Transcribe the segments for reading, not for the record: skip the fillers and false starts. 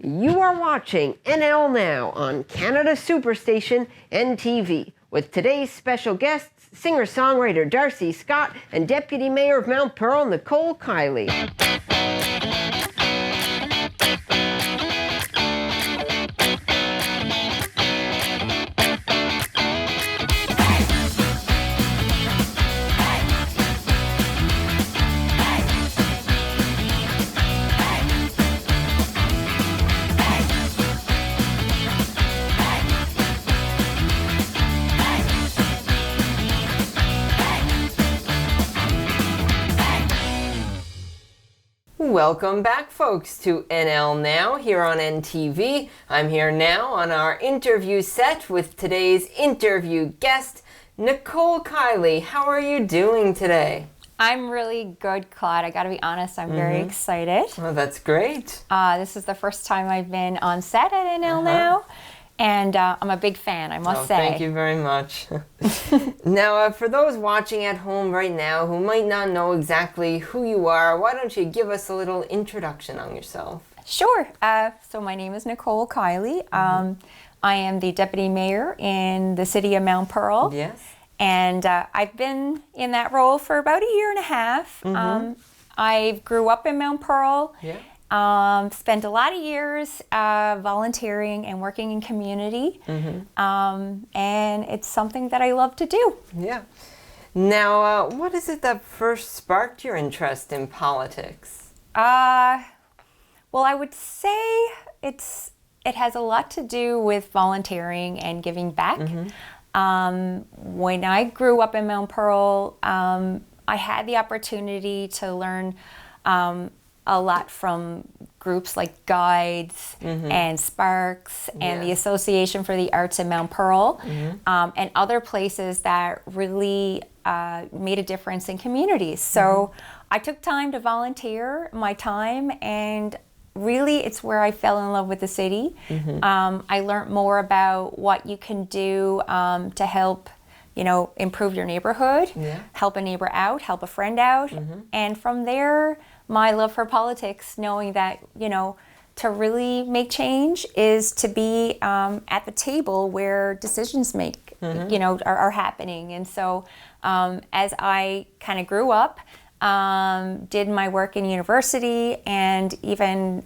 You are watching NL Now on Canada Superstation NTV with today's special guests, singer-songwriter Darcy Scott and Deputy Mayor of Mount Pearl, Nicole Keiley. Welcome back, folks, to NL Now here on NTV. I'm here now on our interview set with today's interview guest, Nicole Keiley. How are you doing today? I'm really good, Clyde. I gotta be honest, I'm very excited. Oh, that's great. This is the first time I've been on set at NL Now, and I'm a big fan, I must say. Thank you very much. Now, for those watching at home right now who might not know exactly who you are, why don't you give us a little introduction on yourself? Sure. So my name is Nicole Keiley. I am the Deputy Mayor in the city of Mount Pearl. Yes. And I've been in that role for about a year and a half. I grew up in Mount Pearl. Yeah. Spent a lot of years volunteering and working in community, and it's something that I love to do. Yeah. Now, what is it that first sparked your interest in politics? Well, I would say it has a lot to do with volunteering and giving back. When I grew up in Mount Pearl, I had the opportunity to learn a lot from groups like Guides and Sparks and the Association for the Arts in Mount Pearl, and other places that really made a difference in communities. So I took time to volunteer my time, and really it's where I fell in love with the city. I learned more about what you can do to help improve your neighborhood, help a neighbor out, help a friend out, and from there, my love for politics, knowing that, to really make change is to be at the table where decisions are happening. And so as I kind of grew up, did my work in university and even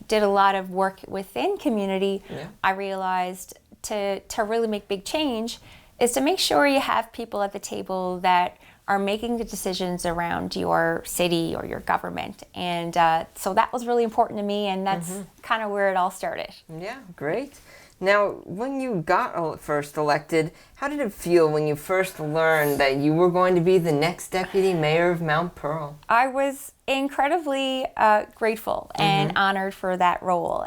did a lot of work within community, I realized to really make big change is to make sure you have people at the table that are making the decisions around your city or your government. And so that was really important to me, and that's kind of where it all started. Yeah, great. Now, when you got first elected, how did it feel when you first learned that you were going to be the next Deputy Mayor of Mount Pearl? I was incredibly grateful and honored for that role.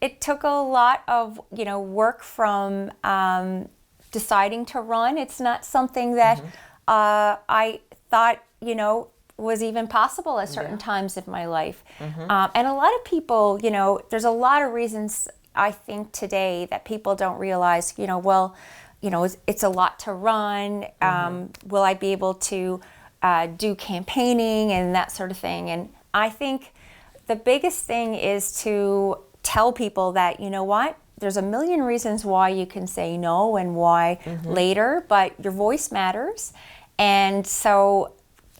It took a lot of work from deciding to run. It's not something that I thought was even possible at certain times of my life. And a lot of people, there's a lot of reasons I think today that people don't realize, it's a lot to run. Will I be able to do campaigning and that sort of thing? And I think the biggest thing is to tell people that, there's a million reasons why you can say no and why later, but your voice matters. And so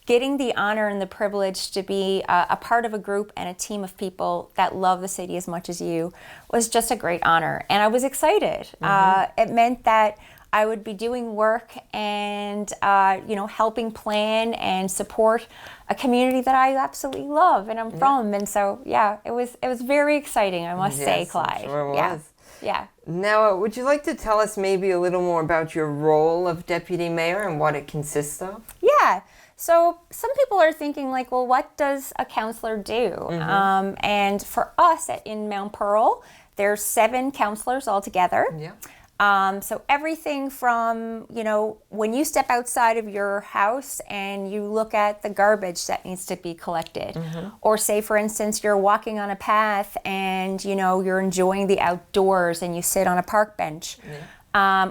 getting the honor and the privilege to be a part of a group and a team of people that love the city as much as you was just a great honor. And I was excited. It meant that I would be doing work and, helping plan and support a community that I absolutely love and I'm from. And so, it was very exciting, I must say, Clyde. I'm sure it was. Yeah. Now, would you like to tell us maybe a little more about your role of Deputy Mayor and what it consists of? Yeah. So some people are thinking like, well, what does a councillor do? And for us in Mount Pearl, there's 7 councillors altogether. Yeah. So everything from, when you step outside of your house and you look at the garbage that needs to be collected, or say, for instance, you're walking on a path and, you're enjoying the outdoors and you sit on a park bench,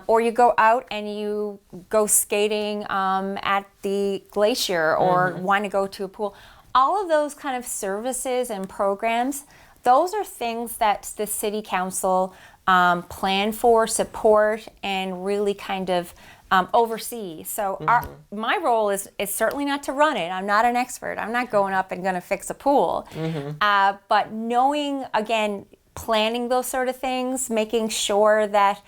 or you go out and you go skating at the glacier or want to go to a pool. All of those kind of services and programs those are things that the city council plan for, support, and really kind of oversee. So my role is certainly not to run it. I'm not an expert. I'm not going up and going to fix a pool. But knowing, again, planning those sort of things, making sure that,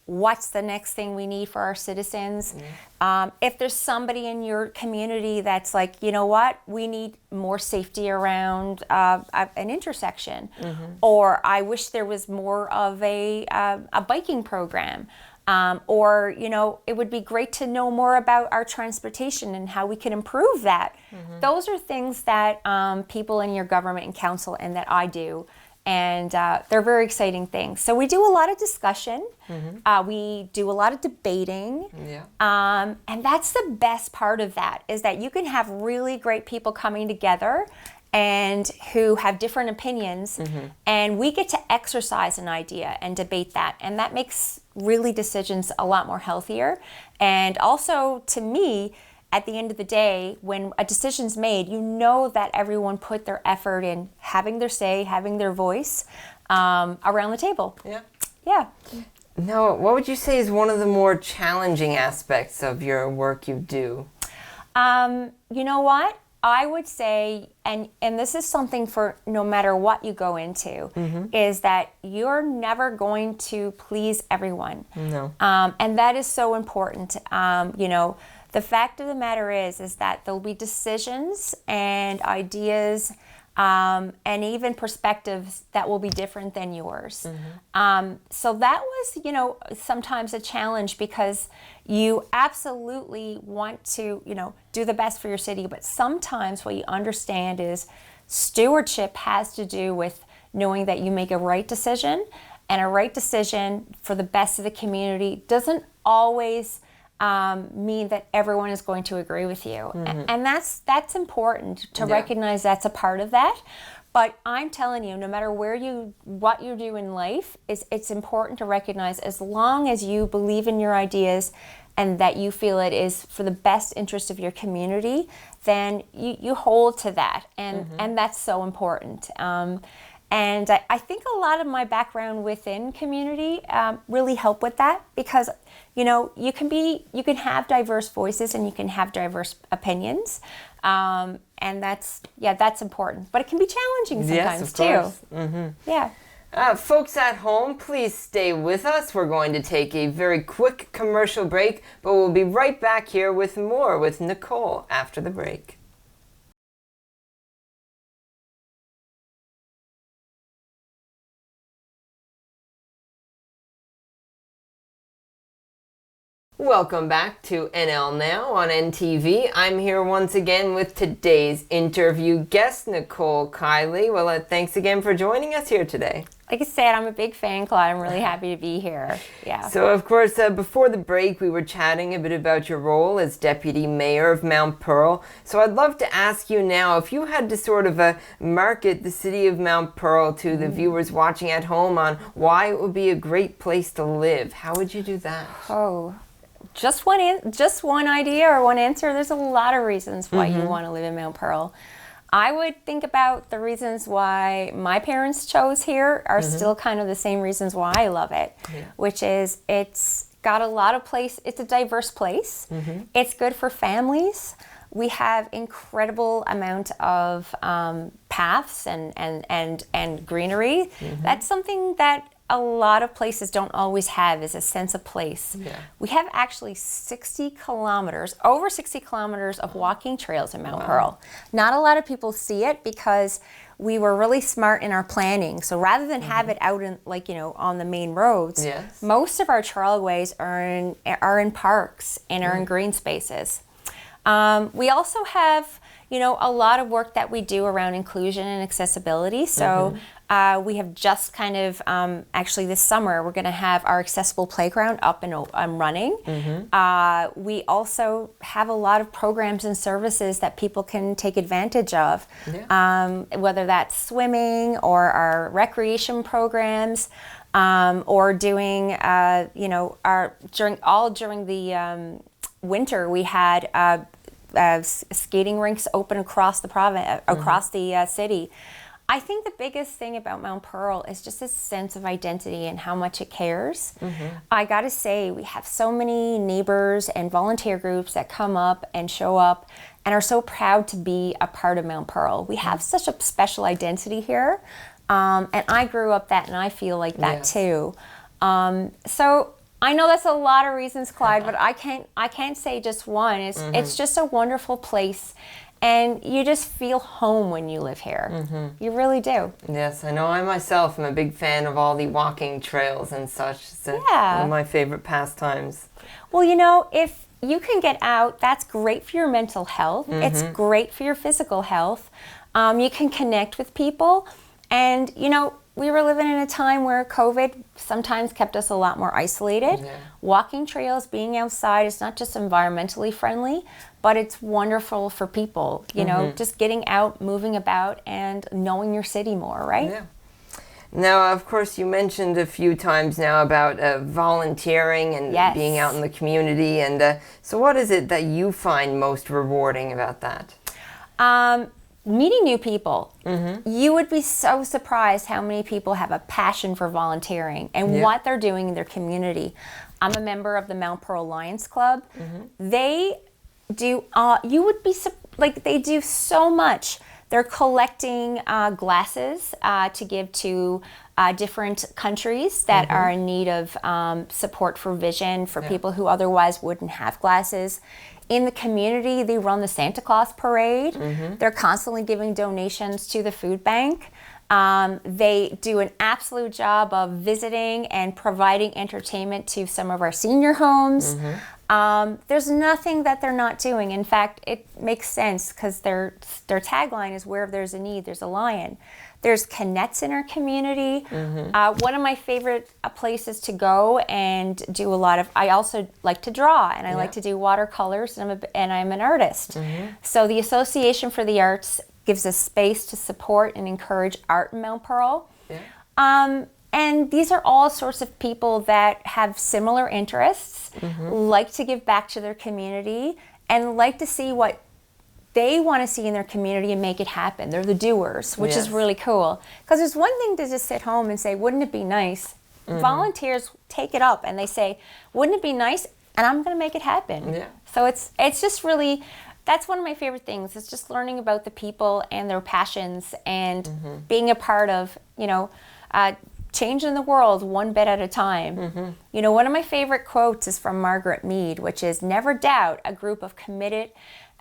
what's the next thing we need for our citizens. If there's somebody in your community that's like, you know what, we need more safety around an intersection, or I wish there was more of a biking program, or, it would be great to know more about our transportation and how we can improve that. Those are things that people in your government and council and that I do. And they're very exciting things. So we do a lot of discussion. We do a lot of debating. And that's the best part of that, is that you can have really great people coming together and who have different opinions. And we get to exercise an idea and debate that. And that makes really decisions a lot more healthier. And also, to me, at the end of the day, when a decision's made, that everyone put their effort in having their say, having their voice around the table. Yeah. Now, what would you say is one of the more challenging aspects of your work you do? You know what? I would say, and this is something for no matter what you go into, is that you're never going to please everyone. No. And that is so important. The fact of the matter is that there'll be decisions and ideas and even perspectives that will be different than yours. So that was, sometimes a challenge, because you absolutely want to, do the best for your city. But sometimes what you understand is stewardship has to do with knowing that you make a right decision, and a right decision for the best of the community doesn't always mean that everyone is going to agree with you. And that's important to recognize that's a part of that. But I'm telling you, no matter what you do in life, it's important to recognize, as long as you believe in your ideas and that you feel it is for the best interest of your community, then you hold to that. And that's so important. And I think a lot of my background within community really help with that, because you can have diverse voices and you can have diverse opinions, and that's important. But it can be challenging sometimes too. Yeah. Folks at home, please stay with us. We're going to take a very quick commercial break, but we'll be right back here with more with Nicole after the break. Welcome back to NL Now on NTV. I'm here once again with today's interview guest, Nicole Keiley. Well, thanks again for joining us here today. Like I said, I'm a big fan, Clyde. I'm really happy to be here. Yeah. So, of course, before the break, we were chatting a bit about your role as Deputy Mayor of Mount Pearl. So I'd love to ask you now, if you had to sort of market the city of Mount Pearl to the viewers watching at home on why it would be a great place to live, how would you do that? Oh, just one idea or one answer? There's a lot of reasons why you want to live in Mount Pearl. I would think about the reasons why my parents chose here are still kind of the same reasons why I love it, which is it's got a lot of place. It's a diverse place. It's good for families. We have incredible amount of paths and greenery. That's something that a lot of places don't always have, is a sense of place. We have actually over 60 kilometers of walking trails in Mount Pearl. Not a lot of people see it because we were really smart in our planning. So rather than have it out in, on the main roads, most of our trailways are in parks and are in green spaces. We also have, a lot of work that we do around inclusion and accessibility. So we have just kind of, actually this summer, we're going to have our accessible playground up and running. We also have a lot of programs and services that people can take advantage of, whether that's swimming or our recreation programs, or doing, during the winter, we had skating rinks open across the province, across the city. I think the biggest thing about Mount Pearl is just this sense of identity and how much it cares. I gotta say, we have so many neighbors and volunteer groups that come up and show up and are so proud to be a part of Mount Pearl. We have such a special identity here. And I grew up that, and I feel like that too. So I know that's a lot of reasons, Clyde, but I can't say just one. It's just a wonderful place. And you just feel home when you live here. You really do. Yes, I know. I myself am a big fan of all the walking trails and such. It's one of my favorite pastimes. Well, you know, if you can get out, that's great for your mental health. It's great for your physical health. You can connect with people. And, you know, we were living in a time where COVID sometimes kept us a lot more isolated. Walking trails, being outside is not just environmentally friendly, but it's wonderful for people, you know, just getting out, moving about, and knowing your city more, right? Yeah. Now, of course, you mentioned a few times now about volunteering and being out in the community. And so what is it that you find most rewarding about that? Meeting new people. You would be so surprised how many people have a passion for volunteering and what they're doing in their community. I'm a member of the Mount Pearl Lions Club. They do, you would be, like, they do so much. They're collecting glasses to give to different countries that are in need of support for vision for people who otherwise wouldn't have glasses. In the community, they run the Santa Claus parade. They're constantly giving donations to the food bank. They do an absolute job of visiting and providing entertainment to some of our senior homes. There's nothing that they're not doing. In fact, it makes sense because their tagline is where there's a need, there's a lion. There's Connects in our community. One of my favorite places to go and do a lot of, I also like to draw, and I like to do watercolors, and I'm an artist. So the Association for the Arts gives us space to support and encourage art in Mount Pearl. And these are all sorts of people that have similar interests, like to give back to their community, and like to see what they want to see in their community and make it happen. They're the doers, which is really cool. Because there's one thing to just sit home and say, wouldn't it be nice? Volunteers take it up and they say, wouldn't it be nice? And I'm going to make it happen. So it's just really, that's one of my favorite things. It's just learning about the people and their passions and being a part of, you know, changing the world one bit at a time. You know, one of my favorite quotes is from Margaret Mead, which is, never doubt a group of committed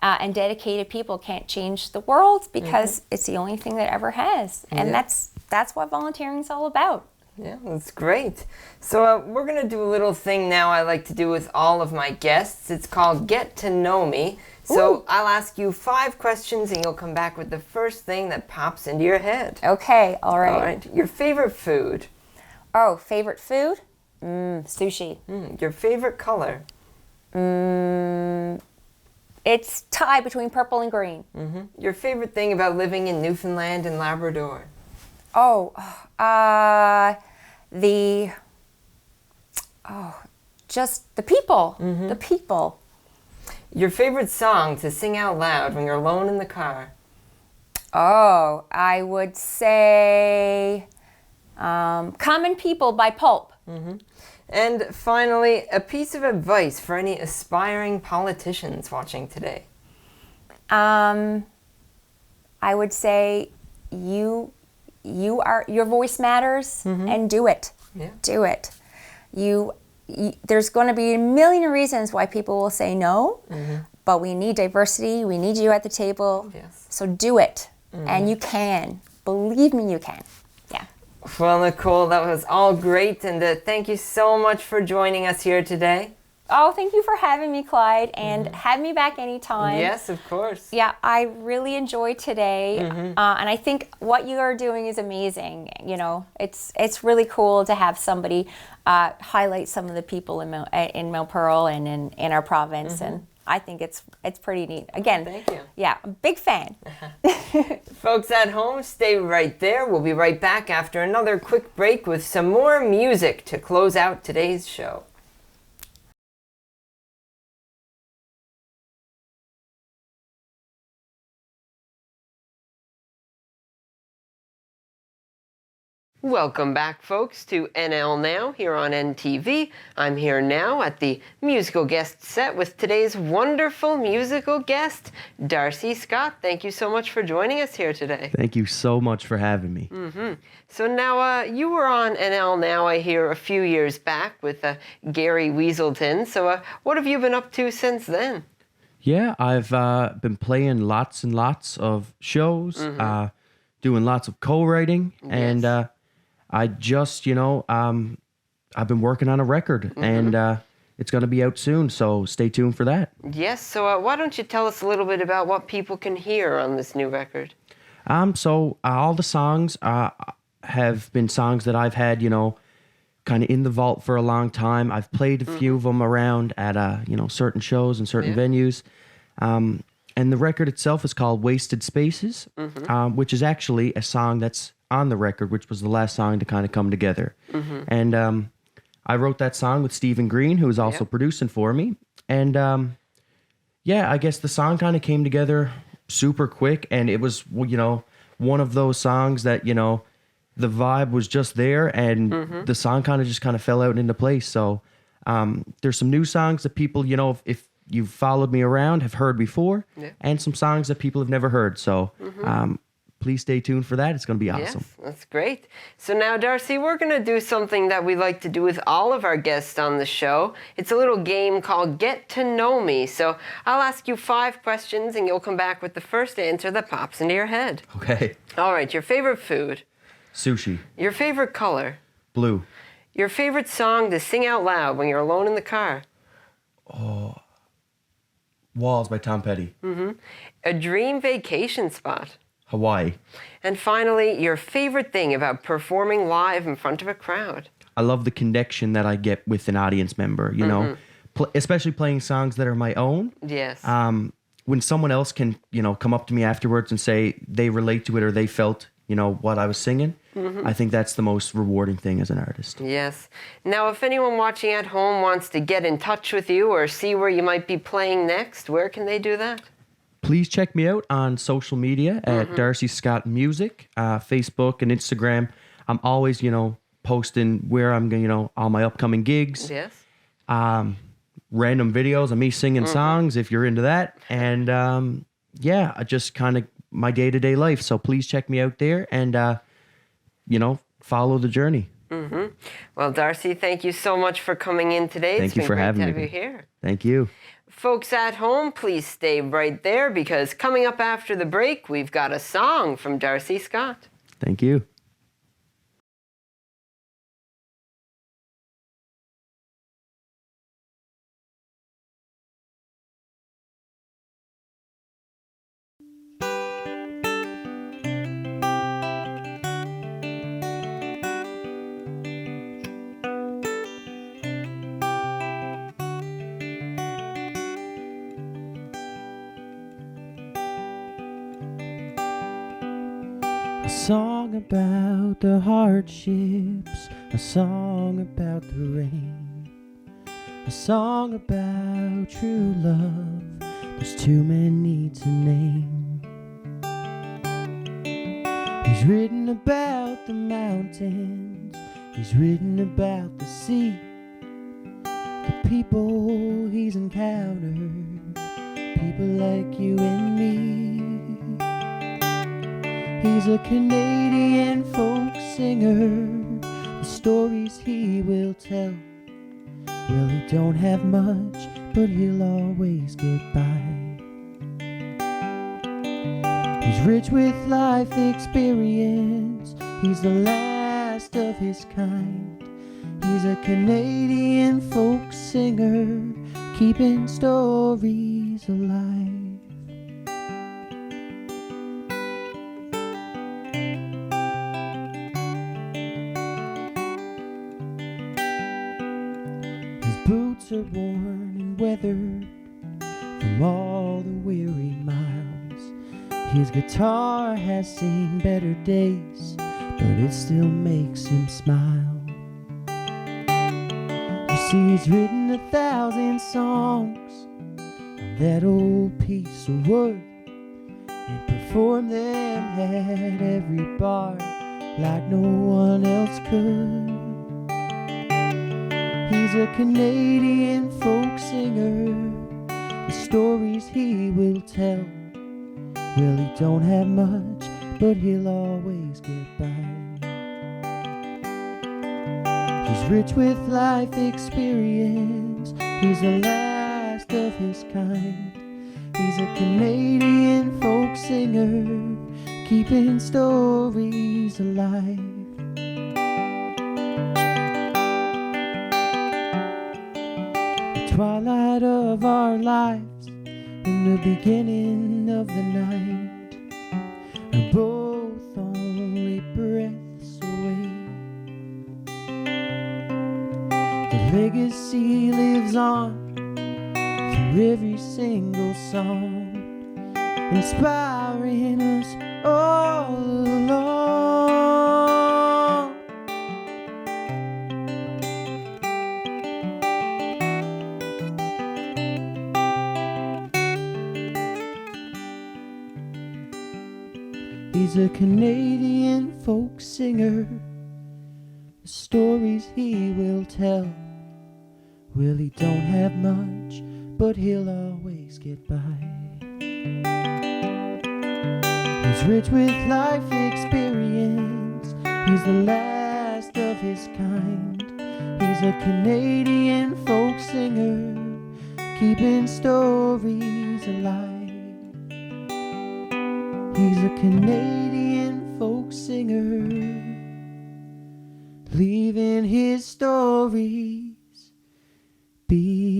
and dedicated people can't change the world, because it's the only thing that ever has. And that's what volunteering is all about. Yeah, that's great. So we're going to do a little thing now I like to do with all of my guests. It's called Get to Know Me. So I'll ask you 5 questions and you'll come back with the first thing that pops into your head. Okay, all right. All right. Your favorite food? Oh, favorite food? Sushi. Your favorite color? It's tie between purple and green. Your favorite thing about living in Newfoundland and Labrador? Just the people. The people. Your favorite song to sing out loud when you're alone in the car? Oh, I would say Common People by Pulp. And finally, a piece of advice for any aspiring politicians watching today? I would say your voice matters, and do it. Do it. There's going to be a million reasons why people will say no, but we need diversity. We need you at the table. So do it, and you can. Believe me, you can. Well, Nicole, that was all great, and thank you so much for joining us here today. Oh, thank you for having me, Clyde, and have me back anytime. Yes, of course. Yeah, I really enjoyed today, and I think what you are doing is amazing. You know, it's really cool to have somebody highlight some of the people in Mount Pearl and in our province, and I think it's pretty neat. Again, thank you. Yeah, I'm a big fan. Folks at home, stay right there. We'll be right back after another quick break with some more music to close out today's show. Welcome back, folks, to NL Now here on NTV. I'm here now at the musical guest set with today's wonderful musical guest, Darcy Scott. Thank you so much for joining us here today. Thank you so much for having me. So now you were on NL Now, I hear, a few years back with Gary Weaselton. So what have you been up to since then? Yeah, I've been playing lots and lots of shows, doing lots of co-writing, and I just, I've been working on a record, and it's going to be out soon, so stay tuned for that. Yes, so why don't you tell us a little bit about what people can hear on this new record? So all the songs have been songs that I've had, kind of in the vault for a long time. I've played a few of them around at, certain shows and certain venues. And the record itself is called Wasted Spaces, which is actually a song that's on the record, which was the last song to kind of come together. And I wrote that song with Stephen Green, who is also producing for me. And I guess the song kind of came together super quick, and it was, one of those songs that, the vibe was just there, and the song kind of fell out into place. So there's some new songs that people, if you've followed me around, have heard before, and some songs that people have never heard. So please stay tuned for that. It's going to be awesome. Yes, that's great. So now, Darcy, we're going to do something that we like to do with all of our guests on the show. It's a little game called Get to Know Me. So I'll ask you 5 questions, and you'll come back with the first answer that pops into your head. Okay. All right, your favorite food? Sushi. Your favorite color? Blue. Your favorite song to sing out loud when you're alone in the car? Walls by Tom Petty. A dream vacation spot? Hawaii. And finally, your favorite thing about performing live in front of a crowd? I love the connection that I get with an audience member, especially playing songs that are my own. Yes. When someone else can, come up to me afterwards and say they relate to it or they felt, what I was singing, I think that's the most rewarding thing as an artist. Yes. Now, if anyone watching at home wants to get in touch with you or see where you might be playing next, where can they do that? Please check me out on social media at Darcy Scott Music, Facebook and Instagram. I'm always, posting where I'm going, all my upcoming gigs. Yes. Random videos of me singing songs, if you're into that. And just kind of my day-to-day life. So please check me out there and, follow the journey. Well, Darcy, thank you so much for coming in today. Thank you for having me. It's been great to have you here. Thank you. Folks at home, please stay right there because coming up after the break, we've got a song from Darcy Scott. Thank you. A song about the hardships, a song about the rain, a song about true love, there's too many to name. He's written about the mountains, he's written about the sea, the people he's encountered, people like you and me. He's a Canadian folk singer, the stories he will tell. Well, he don't have much, but he'll always get by. He's rich with life experience, he's the last of his kind. He's a Canadian folk singer, keeping stories alive. Boots are worn and weathered from all the weary miles. His guitar has seen better days, but it still makes him smile. You see, he's written 1,000 songs on that old piece of wood and performed them at every bar like no one else could. He's a Canadian folk singer. The stories he will tell, well, he don't have much, but he'll always get by. He's rich with life experience. He's the last of his kind. He's a Canadian folk singer, keeping stories alive. The twilight of our lives and the beginning of the night are both only breaths away. The legacy lives on through every single song, inspiring us all along. He's a Canadian folk singer. The stories he will tell, well, he don't have much, but he'll always get by. He's rich with life experience. He's the last of his kind. He's a Canadian folk singer, keeping stories alive. He's a Canadian folk singer, leaving his stories behind.